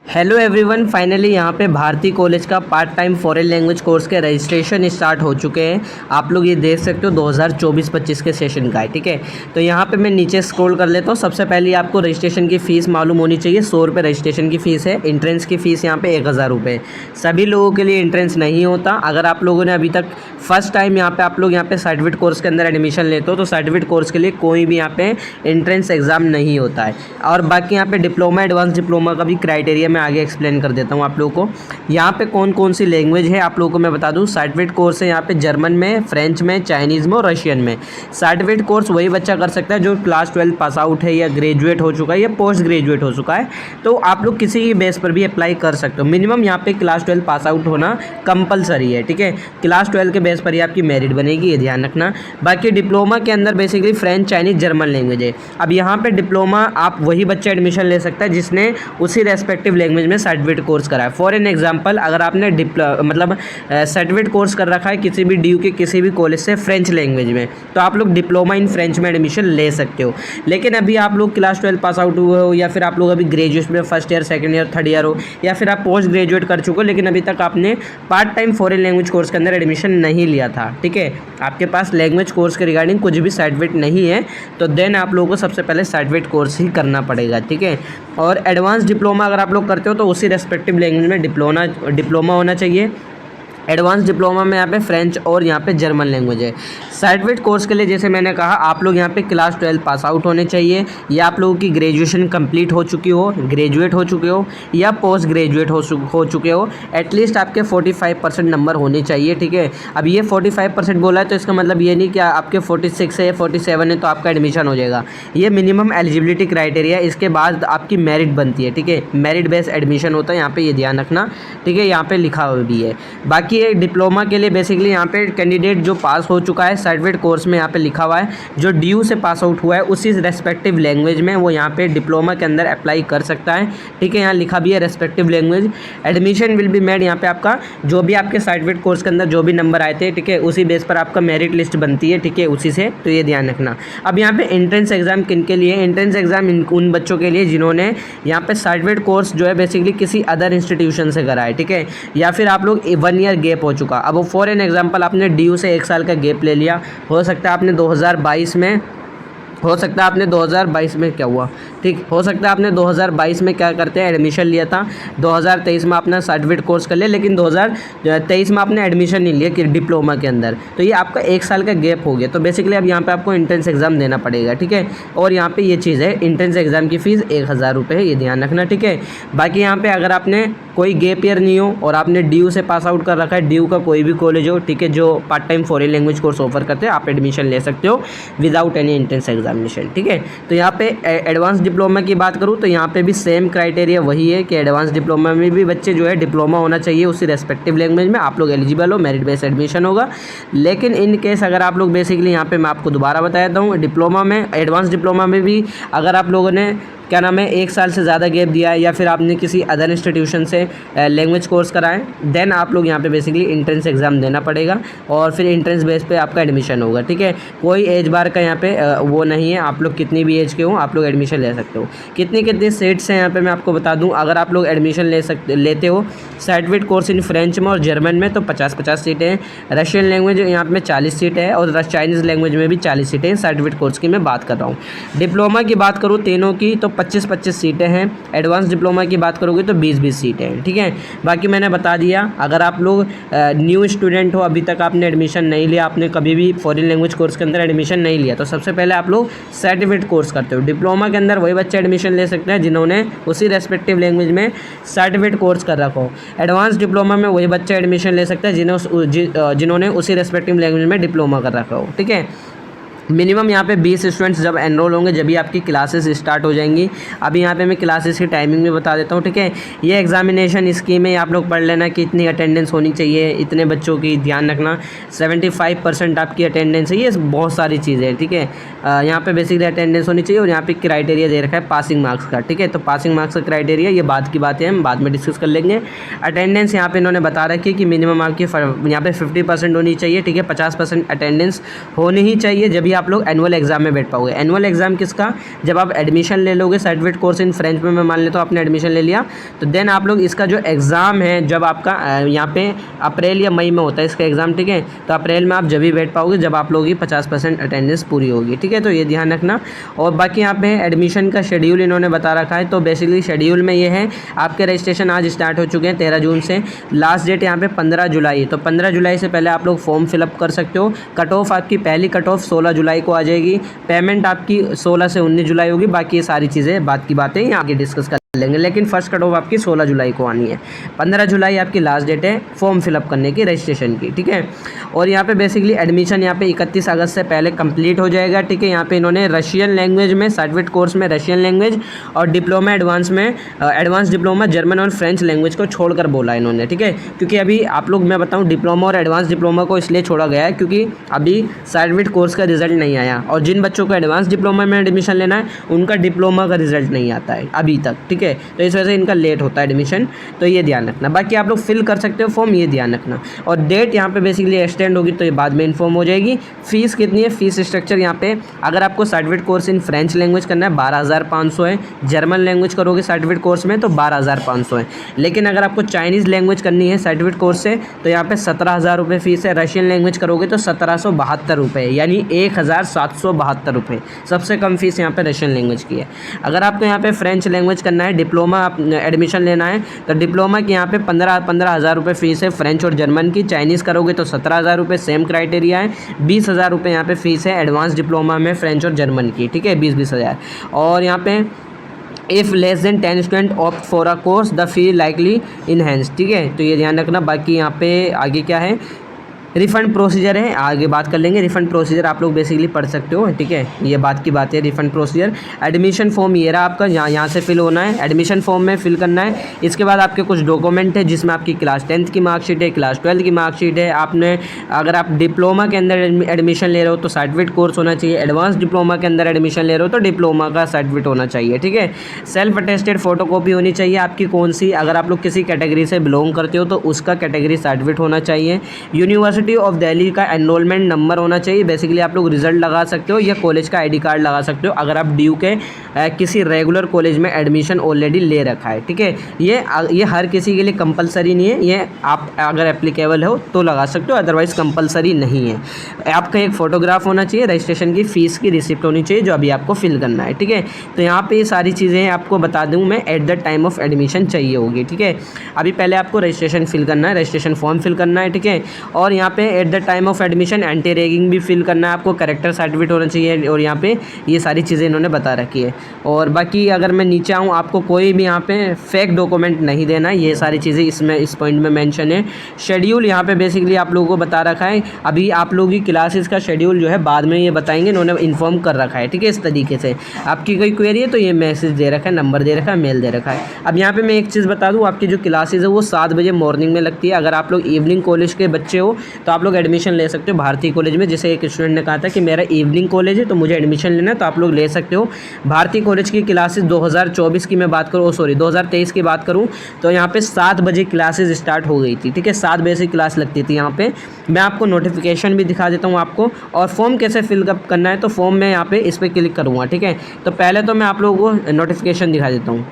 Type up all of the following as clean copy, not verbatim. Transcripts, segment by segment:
Hello everyone, finally यहाँ पे Bharti college का part time foreign language course के रजिस्ट्रेशन स्टार्ट हो चुके हैं। आप लोग ये देख सकते हो 2024-25 के सेशन का है। ठीक है, तो यहाँ पे मैं नीचे स्क्रॉल कर लेता हूँ। सबसे पहले आपको रजिस्ट्रेशन की फ़ीस मालूम होनी चाहिए। 100 रुपये रजिस्ट्रेशन की फ़ीस है। इंट्रेंस की फ़ीस यहाँ पे 1000 रुपये। सभी लोगों के लिए इंट्रेंस नहीं होता। अगर आप लोगों ने अभी तक फर्स्ट टाइम यहाँ पे आप लोग यहाँ पे सर्टिफिकेट कोर्स के अंदर एडमिशन लेते हो तो सर्टिफिकेट कोर्स के लिए कोई भी यहाँ पे इंट्रेंस एग्ज़ाम नहीं होता है। और बाकी यहाँ पे डिप्लोमा, एडवांस डिप्लोमा का भी क्राइटेरिया मैं आगे एक्सप्लेन कर देता हूँ आप लोगों को। यहाँ पे कौन कौन सी लैंग्वेज है आप लोगों को मैं बता दूँ। सर्टिफिकेट कोर्स है यहाँ पे जर्मन में, फ्रेंच में, चाइनीज़ में और रशियन में। सर्टिफिकेट कोर्स वही बच्चा कर सकता है जो क्लास 12 पास आउट है या ग्रेजुएट हो चुका है या पोस्ट ग्रेजुएट हो चुका है। तो आप लोग किसी भी बेस पर भी अप्लाई कर सकते हो। मिनिमम यहाँ पे क्लास 12 पास आउट होना कंपलसरी है। ठीक है, क्लास 12 के बेस पर ही आपकी मेरिट बनेगी, ये ध्यान रखना। बाकी डिप्लोमा के अंदर basically French, Chinese, German language है। अब यहाँ पे डिप्लोमा आप वही बच्चा एडमिशन ले सकता है जिसने उसी रेस्पेक्टिव लैंग्वेज में सर्टिफिकेट कोर्स करा है। फॉर एन एग्जांपल, अगर आपने सर्टिफिकेट कोर्स कर रखा है किसी भी ड्यू के किसी भी कॉलेज से फ्रेंच लैंग्वेज में, तो आप लोग डिप्लोमा इन फ्रेंच में एडमिशन ले सकते हो। लेकिन अभी आप लोग क्लास 12 पास आउट हुए हो या फिर आप लोग अभी ग्रेजुएशन में first year, second year, third year हो या फिर आप पोस्ट ग्रेजुएट कर चुके हो लेकिन अभी तक आपने part time foreign language course के अंदर एडमिशन नहीं लिया था, ठीक है, आपके पास लैंग्वेज कोर्स के रिगार्डिंग कुछ भी सर्टिफिकेट नहीं है, तो देन आप लोगों को सबसे पहले सर्टिफिकेट कोर्स ही करना पड़ेगा। ठीक है, और एडवांस डिप्लोमा अगर आप लोग करते हो तो उसी रेस्पेक्टिव लैंग्वेज में डिप्लोमा होना चाहिए। एडवांस डिप्लोमा में यहाँ पे फ्रेंच और यहाँ पे जर्मन लैंग्वेज है। सर्टिफिकेट कोर्स के लिए जैसे मैंने कहा आप लोग यहाँ पे क्लास 12 पास आउट होने चाहिए या आप लोगों की ग्रेजुएशन कंप्लीट हो चुकी हो, ग्रेजुएट हो चुके हो या पोस्ट ग्रेजुएट हो चुके हो। एटलीस्ट आपके 45% नंबर होने चाहिए। ठीक है, अब ये 45% बोला है तो इसका मतलब ये नहीं कि आपके 46 है, 47 है तो आपका एडमिशन हो जाएगा। ये मिनिमम एलिजिबिलिटी क्राइटेरिया, इसके बाद आपकी मेरिट बनती है। ठीक है, मेरिट बेस्ड एडमिशन होता है यहाँ पे, ये ध्यान रखना। ठीक है, यहाँ पे लिखा हुआ भी है। बाकी डिप्लोमा के लिए बेसिकली यहाँ पे कैंडिडेट जो पास हो चुका है सर्टिफिकेट कोर्स में, यहाँ पे लिखा हुआ है जो ड्यू से पास आउट हुआ है उसी रेस्पेक्टिव लैंग्वेज में वो यहाँ पे डिप्लोमा के अंदर अप्लाई कर सकता है। ठीक है, यहाँ लिखा भी है respective language. Admission will be made, यहाँ पे आपका जो भी आपके सर्टिफिकेट कोर्स के अंदर जो भी नंबर आए थे, ठीक है, उसी बेस पर आपका मेरिट लिस्ट बनती है। ठीक है, उसी से, तो ये ध्यान रखना। अब यहाँ पे एंट्रेंस एग्जाम किन के लिए? एंट्रेंस एग्जाम उन बच्चों के लिए जिन्होंने यहाँ पे सर्टिफिकेट कोर्स जो है बेसिकली किसी अदर इंस्टीट्यूशन से करा है। ठीक है, या फिर आप लोग 1 ईयर गैप हो चुका। अब फॉर एन एग्जांपल आपने ड्यू से 1 साल का गैप ले लिया, हो सकता है आपने 2022 में, हो सकता है आपने 2022 में क्या हुआ, ठीक, हो सकता है आपने 2022 में क्या करते हैं एडमिशन लिया था, 2023 में आपने सर्टिफिकेट कोर्स कर लिया लेकिन 2023 में आपने एडमिशन नहीं लिया कि डिप्लोमा के अंदर, तो ये आपका 1 साल का गैप हो गया। तो बेसिकली अब यहाँ पे आपको एंट्रेंस एग्जाम देना पड़ेगा। ठीक है, और यहाँ पे ये चीज़ है, एंट्रेंस एग्जाम की फ़ीस 1000 रुपये है, ये ध्यान रखना। ठीक है, बाकी यहाँ पे अगर आपने कोई गैप ईयर नहीं हो और आपने ड्यू से पास आउट कर रखा है, ड्यू का कोई भी कॉलेज हो, ठीक है, जो part time foreign language course offer करते हैं, आप एडमिशन ले सकते हो विदाउट एनी एंट्रेंस एग्जामिनेशन। ठीक है, तो यहाँ पे एडवांस डिप्लोमा की बात करूँ तो यहाँ पे भी सेम क्राइटेरिया वही है कि एडवांस डिप्लोमा में भी बच्चे जो है डिप्लोमा होना चाहिए उसी रेस्पेक्टिव लैंग्वेज में, आप लोग एलिजिबल हो, मेरिट बेस्ड एडमिशन होगा। लेकिन इन केस अगर आप लोग बेसिकली यहाँ पे मैं आपको दोबारा बता देता हूँ, डिप्लोमा में, एडवांस डिप्लोमा में भी अगर आप लोगों ने क्या नाम है 1 साल से ज़्यादा गैप दिया है या फिर आपने किसी अदर इंस्टीट्यूशन से लैंग्वेज कोर्स कराएं, देन आप लोग यहाँ पे बेसिकली एंट्रेंस एग्ज़ाम देना पड़ेगा और फिर एंट्रेंस बेस पे आपका एडमिशन होगा। ठीक है, कोई एज बार का यहाँ पे वो नहीं है, आप लोग कितनी भी एज के हो आप लोग एडमिशन ले सकते हो। कितनी सीट्स हैं यहाँ पे मैं आपको बता दूँ। अगर आप लोग एडमिशन लेते हो सर्टिफिकेट कोर्स इन फ्रेंच में और जर्मन में तो 50-50 सीटें हैं। रशियन लैंग्वेज यहाँ पे 40 सीटें हैं और चाइनीज़ लैंग्वेज में भी 40 सीटें हैं। सर्टिफिकेट कोर्स की मैं बात कर रहा हूँ। डिप्लोमा की बात करूँ तीनों की तो 25-25 सीटें हैं। एडवांस डिप्लोमा की बात करोगे तो 20-20 सीटें हैं। ठीक है, बाकी मैंने बता दिया, अगर आप लोग न्यू स्टूडेंट हो, अभी तक आपने एडमिशन नहीं लिया, आपने कभी भी फॉरेन लैंग्वेज कोर्स के अंदर एडमिशन नहीं लिया, तो सबसे पहले आप लोग सर्टिफिकेट कोर्स करते हो। डिप्लोमा के अंदर वही बच्चे एडमिशन ले सकते हैं जिन्होंने उसी रेस्पेक्टिव लैंग्वेज में सर्टिफिकेट कोर्स कर रखा हो। एडवांस डिप्लोमा में वही बच्चा एडमिशन ले सकता है जिन्होंने उसी रेस्पेक्टिव लैंग्वेज में डिप्लोमा कर रखा हो। ठीक है, मिनिमम यहाँ पे 20 स्टूडेंट्स जब एनरोल होंगे जब भी आपकी क्लासेस स्टार्ट हो जाएंगी। अभी यहाँ पे मैं क्लासेस की टाइमिंग भी बता देता हूँ। ठीक है, ये एग्जामिनेशन स्कीम है, आप लोग पढ़ लेना कि इतनी अटेंडेंस होनी चाहिए, इतने बच्चों की, ध्यान रखना 75% आपकी अटेंडेंस है, ये बहुत सारी चीज़ें हैं। ठीक है, यहाँ पे बेसिकली अटेंडेंस होनी चाहिए और यहाँ पे क्राइटेरिया दे रखा है पासिंग मार्क्स का। ठीक है, तो पासिंग मार्क्स का क्राइटेरिया ये बाद की बातें हम बाद में डिस्कस कर लेंगे। अटेंडेंस यहाँ पे इन्होंने बता रखी है कि मिनिमम आपकी यहाँ पे 50% होनी चाहिए। ठीक है, 50% अटेंडेंस होनी ही चाहिए जब भी आप लोग एनुअल एग्जाम में बैठ पाओगे। एनुअल एग्जाम किसका, जब आप एडमिशन ले लोगे सर्टिफिकेट कोर्स इन फ्रेंच में, मैं मान लेता हूँ आपने एडमिशन ले लिया, तो देन आप लोग इसका जो एग्ज़ाम है जब आपका यहाँ पे अप्रैल या मई में होता है इसका एग्ज़ाम, ठीक है। तो अप्रैल में आप जब भी बैठ पाओगे जब आप लोगों की 50% अटेंडेंस पूरी होगी, ठीक है। तो ये ध्यान रखना। और बाकी यहाँ पे एडमिशन का शेड्यूल इन्होंने बता रखा है। तो बेसिकली शेड्यूल में ये है, आपके रजिस्ट्रेशन आज स्टार्ट हो चुके हैं 13 जून से, लास्ट डेट यहाँ पे 15 जुलाई है। तो 15 जुलाई से पहले आप लोग फॉर्म फिलअप कर सकते हो। कट ऑफ आपकी पहली कट ऑफ 16 जुलाई को आ जाएगी। पेमेंट आपकी 16 से 19 जुलाई होगी। बाकी ये सारी चीज़ें बात की बातें यहाँ आगे डिस्कस कर लेंगे, लेकिन फर्स्ट कट ऑफ आपकी 16 जुलाई को आनी है। 15 जुलाई आपकी लास्ट डेट है फॉर्म फिलअप करने की, रजिस्ट्रेशन की, ठीक है। और यहाँ पे बेसिकली एडमिशन यहाँ पे 31 अगस्त से पहले कंप्लीट हो जाएगा, ठीक है। यहाँ पे इन्होंने रशियन लैंग्वेज में सर्टिफिकेट कोर्स में रशियन लैंग्वेज और डिप्लोमा एडवांस में एडवांस डिप्लोमा जर्मन और फ्रेंच लैंग्वेज को छोड़कर बोला इन्होंने, ठीक है। क्योंकि अभी आप लोग, मैं बताऊँ, डिप्लोमा और एडवांस डिप्लोमा को इसलिए छोड़ा गया है क्योंकि अभी सर्टिफिकेट कोर्स का रिजल्ट नहीं आया, और जिन बच्चों को एडवांस डिप्लोमा में एडमिशन लेना है उनका डिप्लोमा का रिजल्ट नहीं आता है अभी तक, ठीक है। तो इस वजह से इनका लेट होता है एडमिशन, तो ये ध्यान रखना। बाकी आप लोग फिल कर सकते हो फॉर्म, ये ध्यान रखना। और डेट यहाँ पे बेसिकली एक्सटेंड होगी तो ये बाद में इन्फॉर्म हो जाएगी। फीस कितनी है, फीस स्ट्रक्चर यहाँ पे, अगर आपको certificate course in French language करना है 12,500 है। जर्मन लैंग्वेज करोगे सर्टिफिकेट कोर्स में तो 12,500 है। लेकिन अगर आपको चाइनीज़ लैंग्वेज करनी है सर्टिफिकेट कोर्स से तो यहाँ पे 17,000 रुपये फीस है। रशियन लैंग्वेज करोगे तो 1772 रुपये, यानी 1,772 रुपये। सबसे कम फीस यहाँ पे रशियन लैंग्वेज की है। अगर आपको यहाँ पे फ्रेंच लैंग्वेज करना है, डिप्लोमा एडमिशन लेना है, तो डिप्लोमा की यहाँ पे 15,000 रुपये फीस है फ्रेंच और जर्मन की। चाइनीज़ करोगे तो 17,000 रुपये, सेम क्राइटेरिया है। 20,000 रुपये यहाँ पे फीस है एडवांस डिप्लोमा में फ्रेंच और जर्मन की, ठीक है, 20,000। और यहाँ पे if less than 10 student opt for a course the fee likely enhance, ठीक है। तो ये ध्यान रखना। बाकी यहाँ पे आगे क्या है, रिफ़ंड प्रोसीजर है, आगे बात कर लेंगे। रिफ़ंड प्रोसीजर आप लोग बेसिकली पढ़ सकते हो, ठीक है। ये बात की बात है रिफ़ंड प्रोसीजर। एडमिशन फॉर्म ये रहा आपका, यहाँ से फिल होना है, एडमिशन फॉर्म में फिल करना है। इसके बाद आपके कुछ डॉक्यूमेंट है जिसमें आपकी क्लास 10th की मार्कशीट है, क्लास 12th की मार्कशीट है। आपने अगर आप डिप्लोमा के अंदर एडमिशन ले रहे हो तो सर्टिफिकेट कोर्स होना चाहिए। एडवांस डिप्लोमा के अंदर एडमिशन ले रहे हो तो डिप्लोमा का सर्टिफिकेट होना चाहिए, ठीक है। सेल्फ अटेस्टेड फोटोकॉपी होनी चाहिए आपकी, कौन सी, अगर आप लोग किसी कैटेगरी से बिलोंग करते हो तो उसका कैटेगरी सर्टिफिकेट होना चाहिए। यूनिवर्सिटी ऑफ दिल्ली का एनरोलमेंट नंबर होना चाहिए। बेसिकली आप लोग रिजल्ट लगा सकते हो या कॉलेज का आईडी कार्ड लगा सकते हो अगर आप ड्यू के किसी रेगुलर कॉलेज में एडमिशन ऑलरेडी ले रखा है, ठीक है। ये हर किसी के लिए कंपलसरी नहीं है, ये आप अगर एप्लीकेबल हो तो लगा सकते हो, अदरवाइज कंपलसरी नहीं है। आपका एक फ़ोटोग्राफ होना चाहिए, रजिस्ट्रेशन की फ़ीस की रिसिप्ट होनी चाहिए जो अभी आपको फिल करना है, ठीक है। तो यहाँ पे ये सारी चीज़ें आपको बता दूँ मैं, at the time of admission चाहिए होगी, ठीक है। अभी पहले आपको रजिस्ट्रेशन फिल करना है, रजिस्ट्रेशन फॉर्म फिल करना है, ठीक है। और यहाँ पे at the time of admission anti ragging भी फिल करना है आपको, कैरेक्टर सर्टिफिकेट होना चाहिए, और यहाँ पे ये सारी चीज़ें इन्होंने बता रखी है। और बाकी अगर मैं नीचे आऊँ, आपको कोई भी यहाँ पे फेक डॉक्यूमेंट नहीं देना, ये सारी चीज़ें इसमें इस पॉइंट में मेंशन है। शेड्यूल यहाँ पे बेसिकली आप लोगों को बता रखा है। अभी आप लोगों की क्लासेस का शेड्यूल जो है बाद में ये बताएंगे, इन्होंने इन्फॉर्म कर रखा है, ठीक है। इस तरीके से आपकी कोई क्वेरी है तो ये मैसेज दे रखा है, नंबर दे रखा है, मेल दे रखा है। अब यहाँ पर मैं एक चीज़ बता दूँ, आपकी जो क्लासेज है वो 7 बजे मॉर्निंग में लगती है। अगर आप लोग इवनिंग कॉलेज के बच्चे हो तो आप लोग एडमिशन ले सकते हो भारतीय कॉलेज में। जैसे एक स्टूडेंट ने कहा था कि मेरा इवनिंग कॉलेज है तो मुझे एडमिशन लेना है, तो आप लोग ले सकते हो। भारतीय कॉलेज की क्लासेस 2024 की मैं बात करूँ, 2023 की बात करूँ तो यहाँ पे 7 बजे क्लासेस स्टार्ट हो गई थी, ठीक है। 7 बजे से क्लास लगती थी यहाँ पे। मैं आपको नोटिफिकेशन भी दिखा देता हूँ आपको, और फॉर्म कैसे फिलअप करना है तो फॉर्म में यहाँ पे इस पर क्लिक करूँगा, ठीक है। तो पहले तो मैं आप लोगों को नोटिफिकेशन दिखा देता हूँ,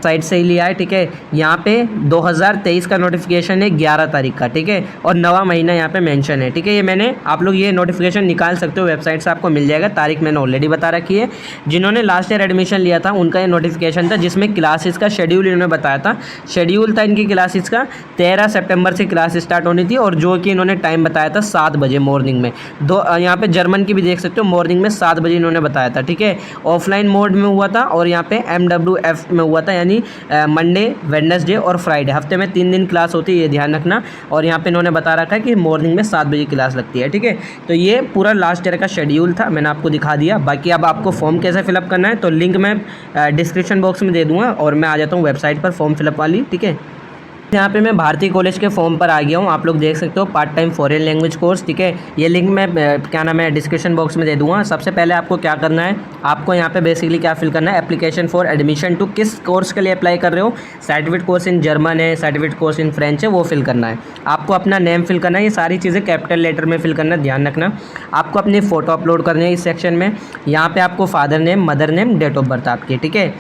साइट से ही लिया है, ठीक है। यहाँ पे 2023 का नोटिफिकेशन है 11 तारीख का, ठीक है। और 9वां महीना यहाँ पे मेंशन है, ठीक है। ये मैंने, आप लोग ये नोटिफिकेशन निकाल सकते हो, वेबसाइट से आपको मिल जाएगा। तारीख मैंने ऑलरेडी बता रखी है। जिन्होंने लास्ट ईयर एडमिशन लिया था उनका ये नोटिफिकेशन था जिसमें क्लासेस का शेड्यूल इन्होंने बताया था। शेड्यूल था इनकी क्लासेस का 13 सितंबर से क्लास स्टार्ट होनी थी, और जो कि इन्होंने टाइम बताया था 7 बजे मॉर्निंग में। यहाँ पे जर्मन की भी देख सकते हो, मॉर्निंग में 7 बजे इन्होंने बताया था, ठीक है। ऑफलाइन मोड में हुआ था, और यहाँ पे MWF में हुआ था, मंडे, वेडनेसडे और फ्राइडे। हफ्ते में 3 दिन क्लास होती है, ये ध्यान रखना। और यहाँ पे इन्होंने बता रखा है कि मॉर्निंग में 7 बजे क्लास लगती है, ठीक है। तो ये पूरा लास्ट ईयर का शेड्यूल था, मैंने आपको दिखा दिया। बाकी अब आपको फॉर्म कैसे फिलअप करना है तो लिंक मैं डिस्क्रिप्शन बॉक्स में दे दूँगा, और मैं आ जाता हूँ वेबसाइट पर फॉर्म फिलअप वाली, ठीक है। यहाँ पे मैं भारती कॉलेज के फॉर्म पर आ गया हूँ। आप लोग देख सकते हो part time foreign language course, ठीक है। ये लिंक मैं क्या नाम है डिस्क्रिप्शन बॉक्स में दे दूँगा। सबसे पहले आपको क्या करना है, आपको यहाँ पे बेसिकली क्या फिल करना है, एप्लीकेशन फॉर एडमिशन टू, किस कोर्स के लिए अप्लाई कर रहे हो। सर्टिफिकेट कोर्स इन जर्मन है, सर्टिफिकेट कोर्स इन फ्रेंच है, वो फिल करना है। आपको अपना नेम फिल करना है, ये सारी चीज़ें कैपिटल लेटर में फिल करना है, ध्यान रखना। आपको अपनी फ़ोटो अपलोड करनी है इस सेक्शन में। यहाँ पर आपको father name, mother name, date of birth आपकी, ठीक है।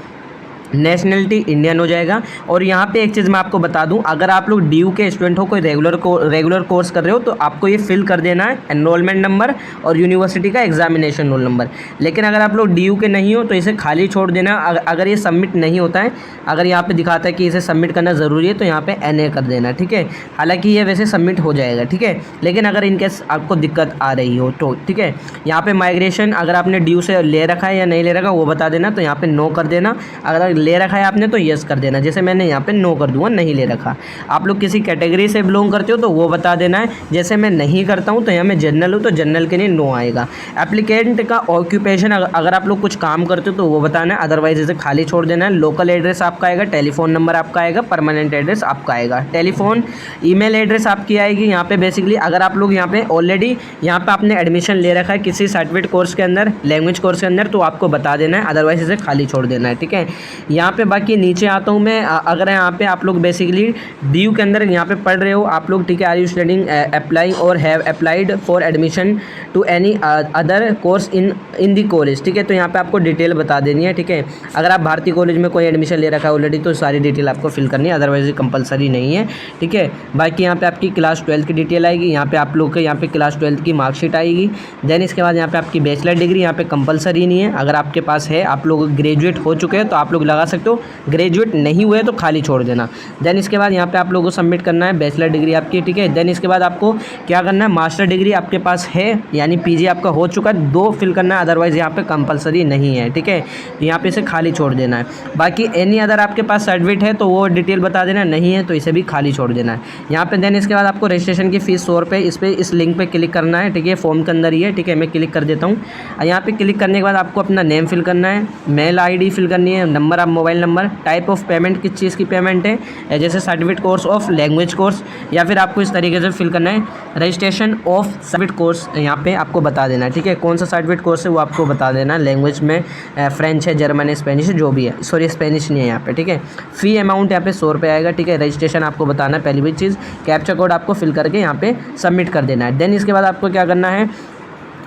नेशनलिटी इंडियन हो जाएगा। और यहाँ पे एक चीज़ मैं आपको बता दूँ, अगर आप लोग DU के स्टूडेंट हो, कोई रेगुलर कोर्स कर रहे हो, तो आपको ये फिल कर देना है एनरोलमेंट नंबर और यूनिवर्सिटी का एग्जामिनेशन रोल नंबर। लेकिन अगर आप लोग DU के नहीं हो तो इसे खाली छोड़ देना। अगर ये सबमिट नहीं होता है, अगर यहाँ पे दिखाता है कि इसे सबमिट करना ज़रूरी है, तो यहाँ पे NA कर देना, ठीक है। हालाँकि ये वैसे सबमिट हो जाएगा, ठीक है। लेकिन अगर इनकेस आपको दिक्कत आ रही हो तो, ठीक है। यहाँ पे माइग्रेशन अगर आपने DU से ले रखा है या नहीं ले रखा वो बता देना, तो यहाँ पे नो कर देना। अगर ले रखा है आपने तो यस कर देना, जैसे मैंने यहाँ पे नो कर दूंगा, नहीं ले रखा। आप लोग किसी कैटेगरी से बिलोंग करते हो तो वो बता देना है, जैसे मैं नहीं करता हूँ तो यहाँ मैं जनरल हूँ तो जनरल के लिए नो आएगा। एप्लीकेंट का ऑक्यूपेशन अगर आप लोग कुछ काम करते हो तो वो बताना है, अदरवाइज इसे खाली छोड़ देना है। लोकल एड्रेस आपका आएगा, टेलीफोन नंबर आपका आएगा, परमानेंट एड्रेस आपका आएगा, टेलीफोन ईमेल एड्रेस आपकी आएगी। यहाँ पे बेसिकली अगर आप लोग यहाँ पे ऑलरेडी यहाँ पे आपने एडमिशन ले रखा है किसी सर्टिफिकेट कोर्स के अंदर, लैंग्वेज कोर्स के अंदर, तो आपको बता देना है, अदरवाइज इसे खाली छोड़ देना है, ठीक है। यहाँ पे बाकी नीचे आता हूँ मैं। अगर यहाँ पे आप लोग बेसिकली DU के अंदर यहाँ पे पढ़ रहे हो आप लोग, ठीक है, are you studying apply or have applied for admission to any other course in the college, ठीक है। तो यहाँ पे आपको डिटेल बता देनी है, ठीक है। अगर आप भारती कॉलेज में कोई एडमिशन ले रखा है ऑलरेडी तो सारी डिटेल आपको फिल करनी है, अदरवाइज कंपलसरी नहीं है, ठीक है। बाकी यहाँ पे आपकी क्लास 12 की डिटेल आएगी, यहाँ पे आप लोग के यहाँ पे क्लास 12 की मार्कशीट आएगी। देन इसके बाद यहाँ पे आपकी बैचलर डिग्री यहाँ पे कंपलसरी नहीं है, अगर आपके पास है, आप लोग ग्रेजुएट हो चुके हैं तो आप लोग लगा सकते हो, ग्रेजुएट नहीं हुए तो खाली छोड़ देना। देन इसके बाद यहाँ पे आप लोगों को सबमिट करना है बैचलर डिग्री आपकी, ठीक है। देन इसके बाद आपको क्या करना है, मास्टर डिग्री आपके पास है यानी PG आपका हो चुका है, 2 फिल करना है, अदरवाइज यहाँ पे कंपलसरी नहीं है, ठीक है। यहाँ पे इसे खाली छोड़ देना है। बाकी एनी अदर आपके पास सर्टिफिकेट है तो वो डिटेल बता देना, नहीं है तो इसे भी खाली छोड़ देना है यहाँ पे। देन इसके बाद आपको रजिस्ट्रेशन की फीस 100 रुपये, इस लिंक पर क्लिक करना है, ठीक है। फॉर्म के अंदर ही है, ठीक है। मैं क्लिक कर देता हूँ। यहाँ पे क्लिक करने के बाद आपको अपना नेम फिल करना है, मेल ID फिल करनी है, number of mobile number, type of payment किस चीज़ की पेमेंट है, जैसे certificate course of language course, या फिर आपको इस तरीके से फिल करना है रजिस्ट्रेशन ऑफ सर्टिफिकेट कोर्स, यहाँ पे आपको बता देना है, ठीक है। कौन सा सर्टिफिकेट कोर्स है वो आपको बता देना, लैंग्वेज में फ्रेंच है, जर्मन है, स्पेनिश है, जो भी है, सॉरी स्पेनिश नहीं है यहाँ पे, ठीक है। फ़ी अमाउंट यहाँ पे 100 रुपये आएगा, ठीक है। रजिस्ट्रेशन आपको बताना है पहली भी चीज़, कैप्चा कोड आपको फिल करके यहाँ पे सबमिट कर देना है। देन इसके बाद आपको क्या करना है,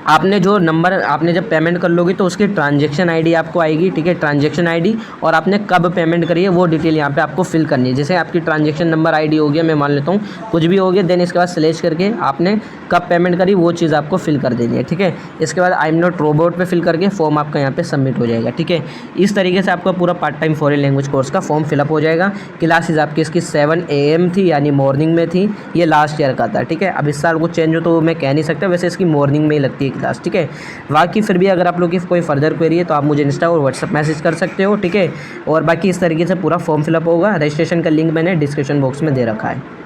आपने जो नंबर आपने जब पेमेंट कर लोगे तो उसकी ट्रांजैक्शन ID आपको आएगी, ठीक है। ट्रांजैक्शन ID और आपने कब पेमेंट करी है वो डिटेल यहाँ पे आपको फिल करनी है। जैसे आपकी ट्रांजैक्शन नंबर ID हो गया, मैं मान लेता हूँ कुछ भी हो गया, देन इसके बाद स्लैश करके आपने कब पेमेंट करी वो चीज़ आपको फिल कर देनी है, ठीक है। इसके बाद आई एम नॉट रोबोट पे फिल करके फॉर्म आपका यहाँ पे सबमिट हो जाएगा, ठीक है। इस तरीके से आपका पूरा part time foreign language course का फॉर्म फिलअप हो जाएगा। क्लासेज आपकी इसकी 7 AM थी यानी मॉर्निंग में थी, ये लास्ट ईयर का था, ठीक है। अब इस साल कुछ चेंज हो तो मैं कह नहीं सकता, वैसे इसकी मॉर्निंग में ही लगती है क्लास, ठीक है। बाकी फिर भी अगर आप लोग की कोई फर्दर क्वेरी है तो आप मुझे इंस्टा और व्हाट्सअप मैसेज कर सकते हो, ठीक है। और बाकी इस तरीके से पूरा फॉर्म फिलअप होगा। रजिस्ट्रेशन का लिंक मैंने डिस्क्रिप्शन बॉक्स में दे रखा है।